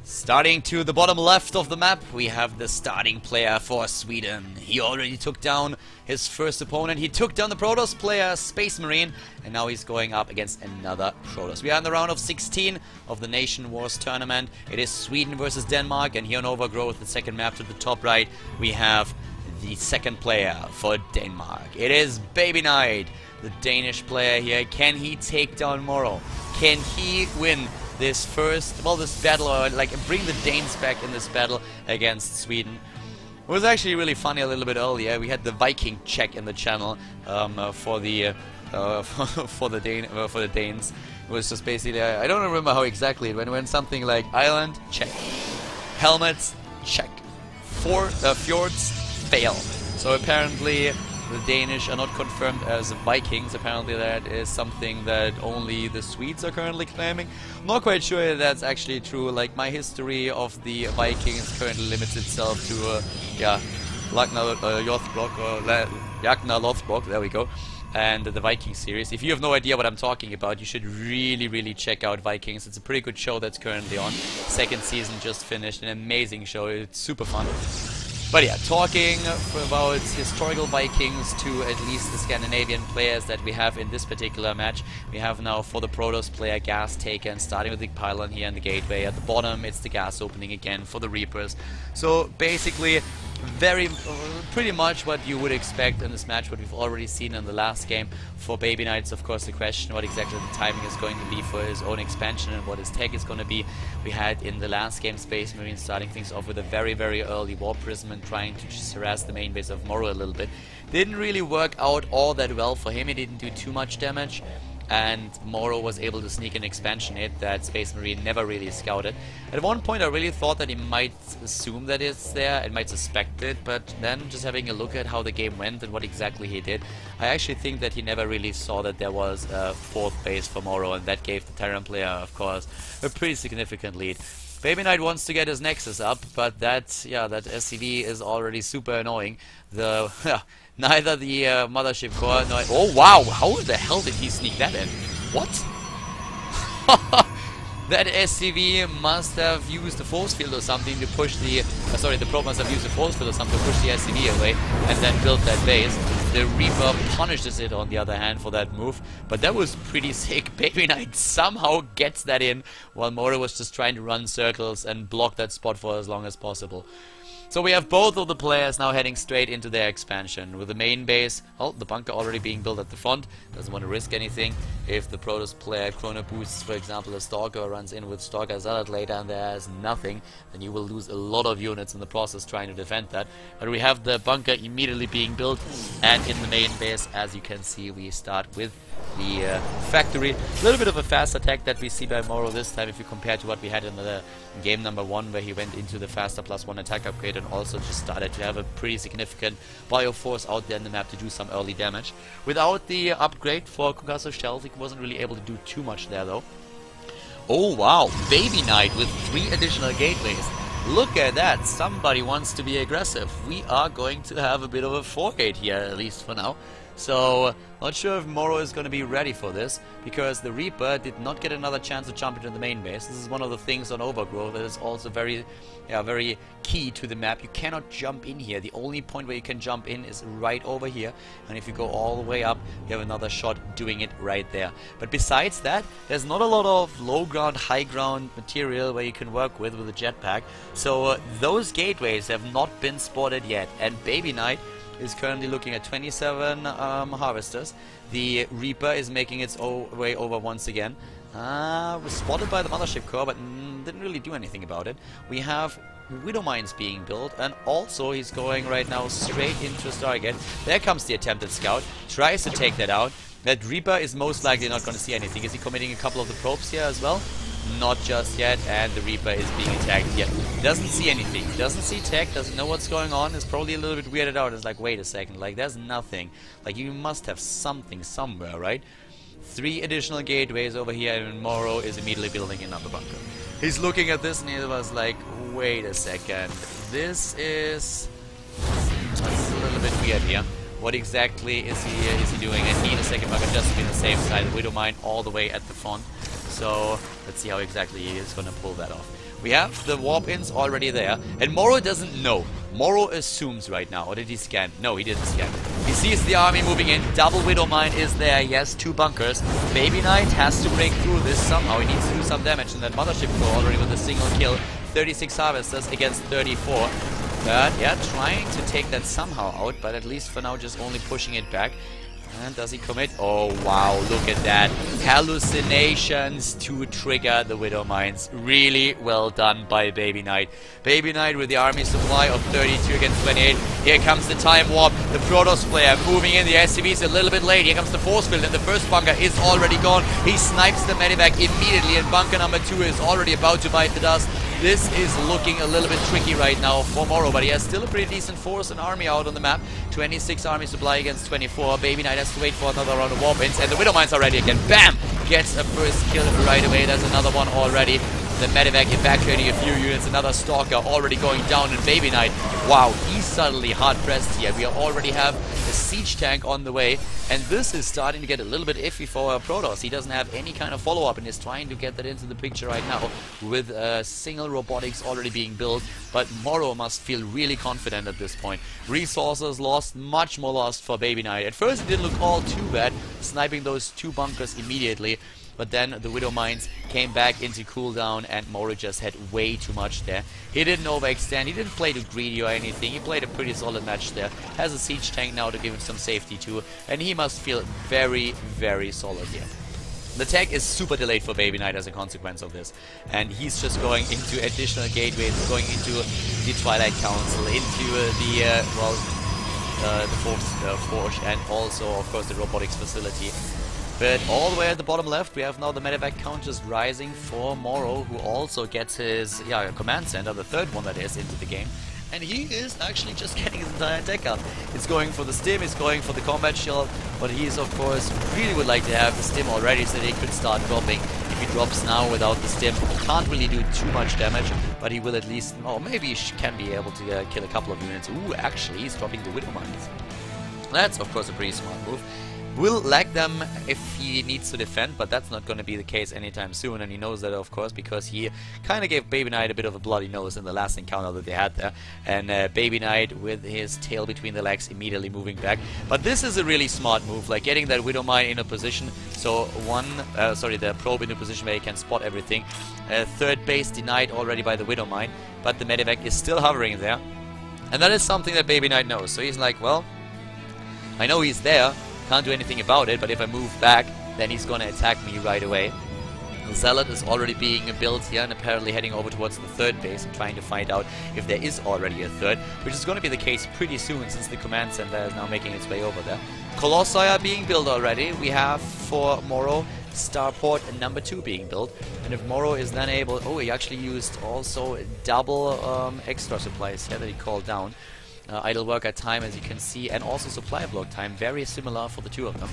Starting to the bottom left of the map, we have the starting player for Sweden. He already took down his first opponent. He took down the Protoss player, Space Marine, and now he's going up against another Protoss. We are in the round of 16 of the NationWars tournament. It is Sweden versus Denmark, and here on Overgrowth, the second map to the top right, we have the second player for Denmark. It is Baby Knight, the Danish player here. Can he take down Moro? Can he win this battle, or like bring the Danes back in this battle against Sweden? It was actually really funny a little bit earlier. We had the Viking check in the channel for the Danes. It was just basically, I don't remember how exactly it went something like Island, check. Helmets, check. Fjords, fail. So apparently the Danish are not confirmed as Vikings. Apparently that is something that only the Swedes are currently claiming. I'm not quite sure if that's actually true. Like, my history of the Vikings currently limits itself to Ragnar Lothbrok, there we go, and the Viking series. If you have no idea what I'm talking about, you should really check out Vikings. It's a pretty good show that's currently on. Second season just finished, an amazing show. It's super fun. But yeah, talking about historical Vikings to at least the Scandinavian players that we have in this particular match. We have now for the Protoss player gas taken, starting with the pylon here in the gateway. At the bottom it's the gas opening again for the Reapers. So basically pretty much what you would expect in this match, what we've already seen in the last game. For Baby Knight, it's of course the question what exactly the timing is going to be for his own expansion and what his tech is going to be. We had in the last game Space Marine starting things off with a very early War Prism and trying to just harass the main base of Moro a little bit. Didn't really work out all that well for him. He didn't do too much damage, and Moro was able to sneak an expansion hit that Space Marine never really scouted. At one point I really thought that he might assume that it's there and might suspect it, but then just having a look at how the game went and what exactly he did, I actually think that he never really saw that there was a fourth base for Moro, and that gave the Terran player, of course, a pretty significant lead. Baby Knight wants to get his Nexus up, but that SCV is already super annoying. Neither the Mothership Core nor... Oh wow, how the hell did he sneak that in? What? That SCV must have used the force field or something to push the... the probe must have used the force field or something to push the SCV away and then built that base. The Reaper punishes it on the other hand for that move, but that was pretty sick. Baby Knight somehow gets that in while Moro was just trying to run circles and block that spot for as long as possible. So we have both of the players now heading straight into their expansion, with the main base, the bunker already being built at the front, doesn't want to risk anything. If the Protoss player chrono boosts, for example, a Stalker, runs in with Stalker Zealot later and there's nothing, then you will lose a lot of units in the process trying to defend that. But we have the bunker immediately being built, and in the main base, as you can see, we start with the factory. A little bit of a fast attack that we see by Moro this time if you compare to what we had in the game number 1, where he went into the faster +1 attack upgrade and also just started to have a pretty significant bioforce out there in the map to do some early damage. Without the upgrade for concussive shells, he wasn't really able to do too much there though. Oh wow, Baby Knight with 3 additional gateways. Look at that, somebody wants to be aggressive. We are going to have a bit of a 4-gate here, at least for now. So, not sure if Moro is going to be ready for this, because the Reaper did not get another chance to jump into the main base. This is one of the things on Overgrowth that is also very key to the map. You cannot jump in here. The only point where you can jump in is right over here, and if you go all the way up, you have another shot doing it right there. But besides that, there's not a lot of low ground, high ground material where you can work with a jetpack. So those gateways have not been spotted yet, and Baby Knight is currently looking at 27 harvesters. The Reaper is making its way over once again. Was spotted by the Mothership Core, but didn't really do anything about it. We have Widow Mines being built, and also he's going right now straight into a Stargate. There comes the attempted scout, tries to take that out. That Reaper is most likely not going to see anything. Is he committing a couple of the probes here as well? Not just yet, and the Reaper is being attacked here. Doesn't see anything, doesn't see tech, doesn't know what's going on, is probably a little bit weirded out. It's like, wait a second, like there's nothing. Like, you must have something somewhere, right? 3 additional gateways over here, and Moro is immediately building another bunker. He's looking at this and he was like, wait a second, this is a little bit weird here. What exactly is he doing? I need a second bunker just to be on the safe side. Widow Mine all the way at the front. So let's see how exactly he is going to pull that off. We have the warp-ins already there, and Moro doesn't know. Moro assumes right now, or did he scan? No, he didn't scan. He sees the army moving in, double Widow Mine is there, yes, 2 bunkers. Baby Knight has to break through this somehow, he needs to do some damage, and that Mothership Core already with a single kill. 36 Harvesters against 34. But yeah, trying to take that somehow out, but at least for now just only pushing it back. And does he commit? Oh wow, look at that. Hallucinations to trigger the Widow Mines. Really well done by Baby Knight. Baby Knight with the army supply of 32 against 28. Here comes the time warp. The Protoss player moving in. The SCV is a little bit late. Here comes the force field, and the first bunker is already gone. He snipes the medevac immediately, and bunker number 2 is already about to bite the dust. This is looking a little bit tricky right now for Moro, but he has still a pretty decent force and army out on the map. 26 army supply against 24. Baby Knight has to wait for another round of warp-ins, and the Widow Mines are ready again. Bam! Gets a first kill right away. There's another one already. The medevac evacuating a few units. Another Stalker already going down, and Baby Knight, wow, he's suddenly hard-pressed here. We already have a siege tank on the way, and this is starting to get a little bit iffy for Protoss. He doesn't have any kind of follow-up, and is trying to get that into the picture right now with single robotics already being built, but Moro must feel really confident at this point. Resources lost, much more lost for Baby Knight. At first it didn't look all too bad, sniping those 2 bunkers immediately, but then the Widow Mines came back into cooldown, and Moro just had way too much there. He didn't overextend, he didn't play too greedy or anything, he played a pretty solid match there. Has a siege tank now to give him some safety too, and he must feel very, very solid here. The tech is super delayed for Baby Knight as a consequence of this, and he's just going into additional gateways, going into the Twilight Council, into the Forge, and also, of course, the robotics facility. But all the way at the bottom left, we have now the medevac count just rising for Moro, who also gets his command center, the 3rd one that is, into the game. And he is actually just getting his entire tech up. It's going for the stim, it's going for the combat shield, but he is, of course, really would like to have the stim already so that he could start dropping. If he drops now without the stim, he can't really do too much damage, but he will at least, oh, maybe he can be able to kill a couple of units. Ooh, actually, he's dropping the Widow Mines. That's, of course, a pretty smart move. Will lag them if he needs to defend, but that's not going to be the case anytime soon, and he knows that, of course, because he kind of gave Baby Knight a bit of a bloody nose in the last encounter that they had there, and Baby Knight with his tail between the legs immediately moving back. But this is a really smart move, like getting that Widow Mine in a position, so the probe in a position where he can spot everything. 3rd base denied already by the Widow Mine, but the medevac is still hovering there, and that is something that Baby Knight knows. So he's like, well, I know he's there, can't do anything about it, but if I move back, then he's gonna attack me right away. The Zealot is already being built here and apparently heading over towards the 3rd base and trying to find out if there is already a 3rd, which is gonna be the case pretty soon since the command center is now making its way over there. Colossi are being built already. We have for Moro Starport number 2 being built, and if Moro is then able, oh, he actually used also double extra supplies here that he called down. Idle worker time, as you can see, and also supply block time, very similar for the 2 of them.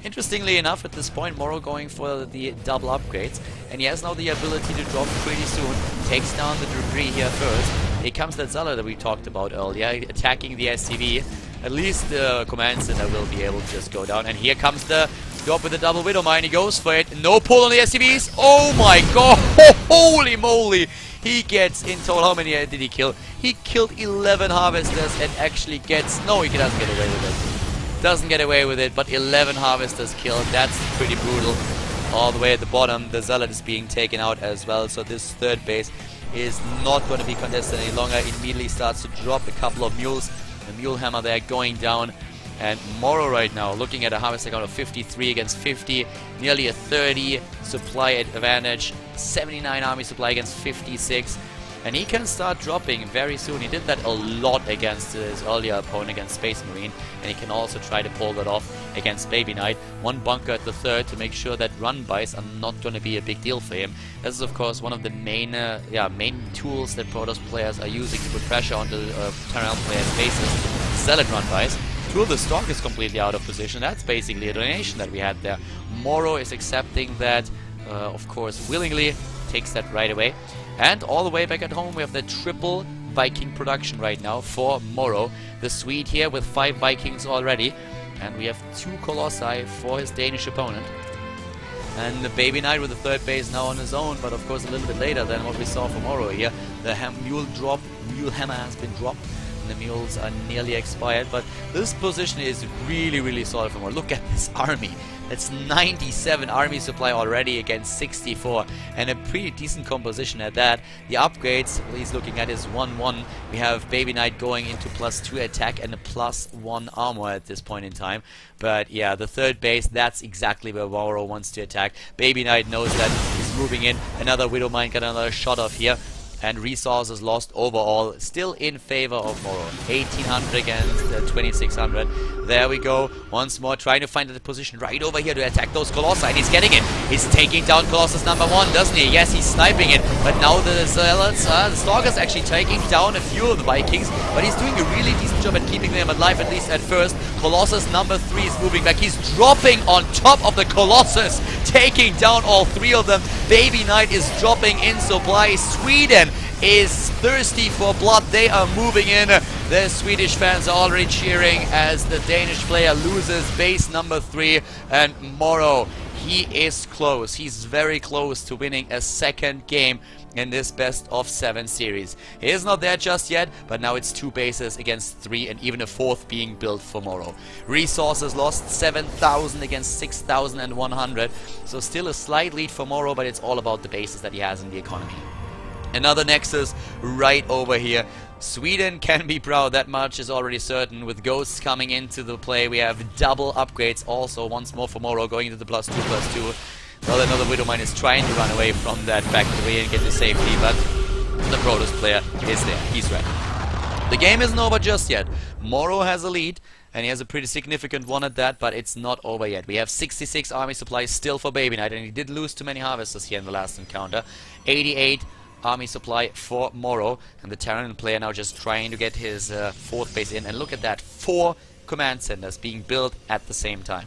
Interestingly enough, at this point, Moro going for the double upgrades, and he has now the ability to drop pretty soon. Takes down the debris here first. Here comes that Zealot that we talked about earlier, attacking the SCV. At least the command center will be able to just go down, and here comes the drop with the double Widow Mine. He goes for it. No pull on the SCVs. Oh my god! Holy moly! He gets in total, how many did he kill? He killed 11 Harvesters and actually gets, no, he doesn't get away with it. Doesn't get away with it, but 11 Harvesters killed. That's pretty brutal. All the way at the bottom, the Zealot is being taken out as well, so this 3rd base is not going to be contested any longer. It immediately starts to drop a couple of mules. The mule hammer there going down. And Moro right now looking at a harvester count of 53 against 50, nearly a 30 supply advantage, 79 army supply against 56, and he can start dropping very soon. He did that a lot against his earlier opponent, against Space Marine, and he can also try to pull that off against Baby Knight. 1 bunker at the 3rd to make sure that run buys are not going to be a big deal for him. This is, of course, one of the main tools that Protoss players are using to put pressure on the Terran players' faces. Zealot run buys. 2 of the stock is completely out of position. That's basically a donation that we had there. Moro is accepting that, of course, willingly, takes that right away. And all the way back at home, we have the triple Viking production right now for Moro. The Swede here with 5 Vikings already. And we have 2 Colossi for his Danish opponent. And the Baby Knight with the third base now on his own, but of course a little bit later than what we saw for Moro here. The mule hammer has been dropped, and the mules are nearly expired, but this position is really solid for Moro. Look at this army. It's 97 army supply already against 64, and a pretty decent composition at that. The upgrades he's looking at is 1-1. We have Baby Knight going into +2 attack and a +1 armor at this point in time. But yeah, the third base, that's exactly where Moro wants to attack. Baby Knight knows that he's moving in. Another Widowmine got another shot off here. And resources lost overall, still in favor of Moro. 1800 against 2600. There we go. Once more, trying to find the position right over here to attack those Colossi. And he's getting it. He's taking down Colossus number 1, doesn't he? Yes, he's sniping it. But now the Zealots, the Stalker's actually taking down a few of the Vikings. But he's doing a really decent job at keeping them alive, at least at first. Colossus number 3 is moving back. He's dropping on top of the Colossus, taking down all 3 of them. Baby Knight is dropping in supply. Sweden is thirsty for blood. They are moving in. The Swedish fans are already cheering as the Danish player loses base number 3. And Moro, he is close. He's very close to winning a second game in this best of 7 series. He is not there just yet, but now it's 2 bases against 3 and even a 4th being built for Moro. Resources lost 7,000 against 6,100. So still a slight lead for Moro, but it's all about the bases that he has in the economy. Another Nexus right over here. Sweden can be proud, that much is already certain. With Ghosts coming into the play, we have double upgrades also once more for Moro, going into the +2/+2. Well, another Widowmine is trying to run away from that factory and get to safety, but the Protoss player is there. He's ready. The game isn't over just yet. Moro has a lead, and he has a pretty significant one at that, but it's not over yet. We have 66 army supplies still for Baby Knight, and he did lose too many harvesters here in the last encounter. 88 army supply for Moro, and the Terran player now just trying to get his 4th base in. And look at that, 4 command centers being built at the same time.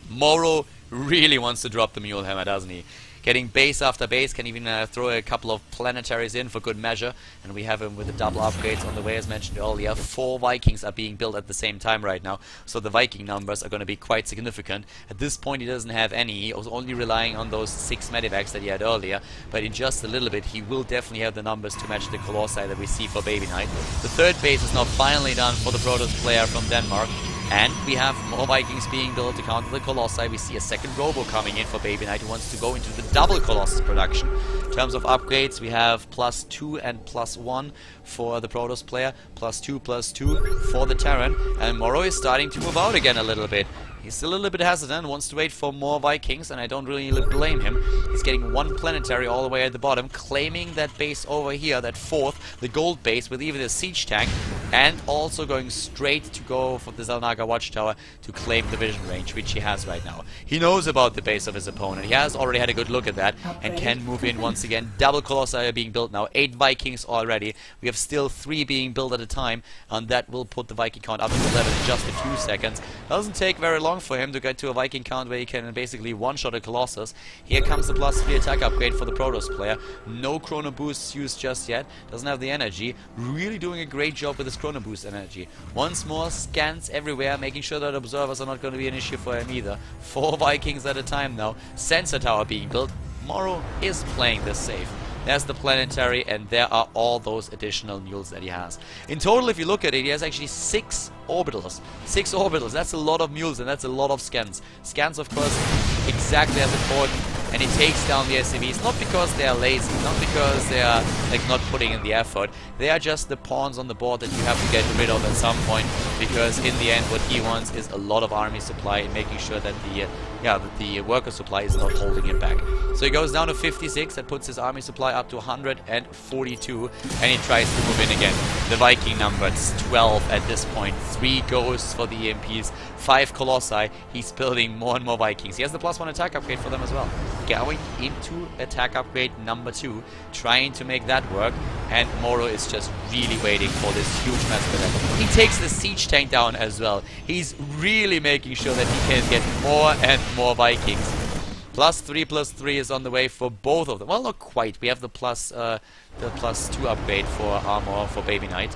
Moro really wants to drop the Mule Hammer, doesn't he? Getting base after base, can even throw a couple of planetaries in for good measure. And we have him with the double upgrades on the way, as mentioned earlier. 4 Vikings are being built at the same time right now, so the Viking numbers are going to be quite significant. At this point he doesn't have any, he was only relying on those 6 medivacs that he had earlier, but in just a little bit he will definitely have the numbers to match the Colossi that we see for Baby Knight. The 3rd base is now finally done for the Protoss player from Denmark. And we have more Vikings being built to counter the Colossi. We see a second Robo coming in for Baby Knight, who wants to go into the double Colossus production. In terms of upgrades, we have +2 and +1 for the Protoss player, +2/+2 for the Terran. And Moro is starting to move out again a little bit. He's still a little bit hesitant, wants to wait for more Vikings, and I don't really blame him. He's getting 1 planetary all the way at the bottom, claiming that base over here, that 4th, the gold base, with even a siege tank, and also going straight to go for the Zalnaga Watchtower to claim the vision range, which he has right now. He knows about the base of his opponent. He has already had a good look at that, and can move in once again. Double Colossi are being built now, 8 Vikings already. We have still 3 being built at a time, and that will put the Viking count up to 11 in just a few seconds. Doesn't take very long for him to get to a Viking count where he can basically one-shot a Colossus. Here comes the +3 attack upgrade for the Protoss player. No chrono boosts used just yet. Doesn't have the energy. Really doing a great job with his chrono boost energy. Once more, scans everywhere, making sure that observers are not going to be an issue for him either. 4 Vikings at a time now. Sensor tower being built. Moro is playing this safe. There's the planetary, and there are all those additional mules that he has. In total, if you look at it, he has actually 6 orbitals. 6 orbitals, that's a lot of mules, and that's a lot of scans. Scans, of course, exactly as important, and he takes down the SCVs, not because they are lazy, not because they are like not putting in the effort. They are just the pawns on the board that you have to get rid of at some point, because in the end what he wants is a lot of army supply and making sure that the worker supply is not holding him back. So he goes down to 56, that puts his army supply up to 142, and he tries to move in again. The Viking number, it's 12 at this point. 3 ghosts for the EMPs, 5 Colossi. He's building more and more Vikings. He has the +1 attack upgrade for them as well. Going into attack upgrade number 2, trying to make that work, and Moro is just really waiting for this huge massacre attack. He takes the siege tank down as well. He's really making sure that he can get more and more Vikings. +3/+3 is on the way for both of them. Well, not quite. We have the +2 upgrade for armor for Baby Knight.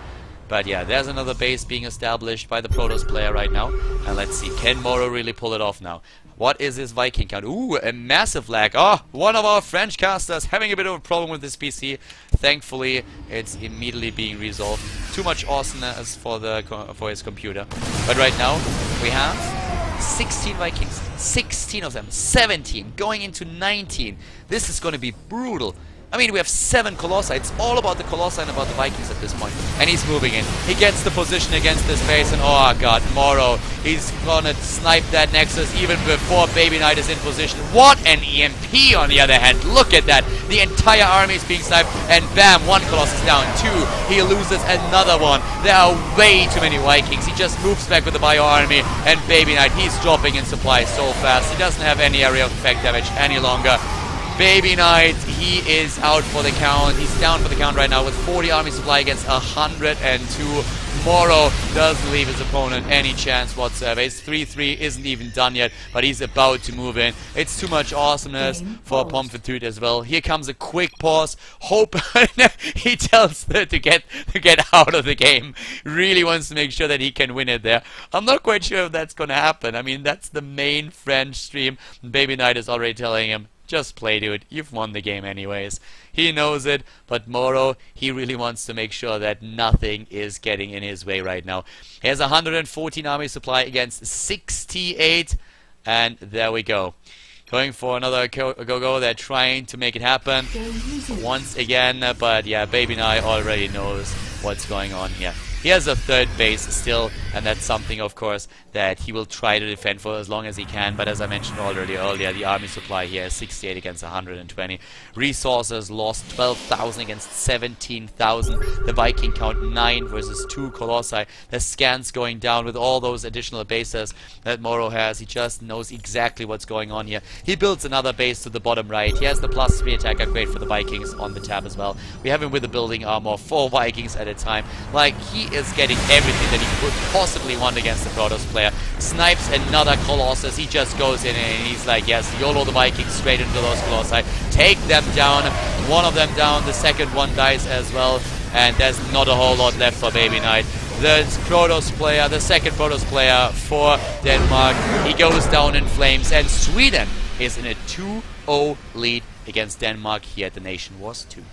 But yeah, there's another base being established by the Protoss player right now. And let's see, can Moro really pull it off now? What is his Viking count? Ooh, a massive lag. Oh, one of our French casters having a bit of a problem with this PC. Thankfully, it's immediately being resolved. Too much awesomeness for his computer. But right now, we have 16 Vikings. 16 of them. 17. Going into 19. This is going to be brutal. I mean, we have 7 Colossi. It's all about the Colossi and about the Vikings at this point. And he's moving in. He gets the position against this base, and oh god, Moro, he's gonna snipe that Nexus even before Baby Knight is in position. What an EMP on the other hand. Look at that. The entire army is being sniped, and bam, 1 Colossus down. 2, he loses another one. There are way too many Vikings. He just moves back with the Bio army, and Baby Knight, he's dropping in supply so fast. He doesn't have any area of effect damage any longer. Baby Knight, he is out for the count. He's down for the count right now with 40 army supply against 102. Moro doesn't leave his opponent any chance whatsoever. His 3-3 isn't even done yet, but he's about to move in. It's too much awesomeness for Pomfitude as well. Here comes a quick pause. Hope he tells her to get out of the game. Really wants to make sure that he can win it there. I'm not quite sure if that's going to happen. I mean, that's the main French stream. Baby Knight is already telling him, just play, dude. You've won the game anyways. He knows it, but Moro, he really wants to make sure that nothing is getting in his way right now. He has 114 army supply against 68, and there we go. Going for another go-go. They're trying to make it happen once again, but yeah, Baby Knight already knows what's going on here. He has a 3rd base still, and that's something, of course, that he will try to defend for as long as he can. But as I mentioned already earlier, the army supply here is 68 against 120. Resources lost 12,000 against 17,000. The Viking count 9 versus 2 Colossi. The scans going down with all those additional bases that Moro has. He just knows exactly what's going on here. He builds another base to the bottom right. He has the +3 attack upgrade for the Vikings on the tab as well. We have him with the building armor, 4 Vikings at a time. Like, he is getting everything that he could possibly want against the Protoss player. Snipes another Colossus. He just goes in and he's like, yes, YOLO the Vikings straight into those Colossi. Take them down. One of them down. The second one dies as well. And there's not a whole lot left for Baby Knight. The Protoss player, the second Protoss player for Denmark, he goes down in flames. And Sweden is in a 2-0 lead against Denmark here at the NationWars 2.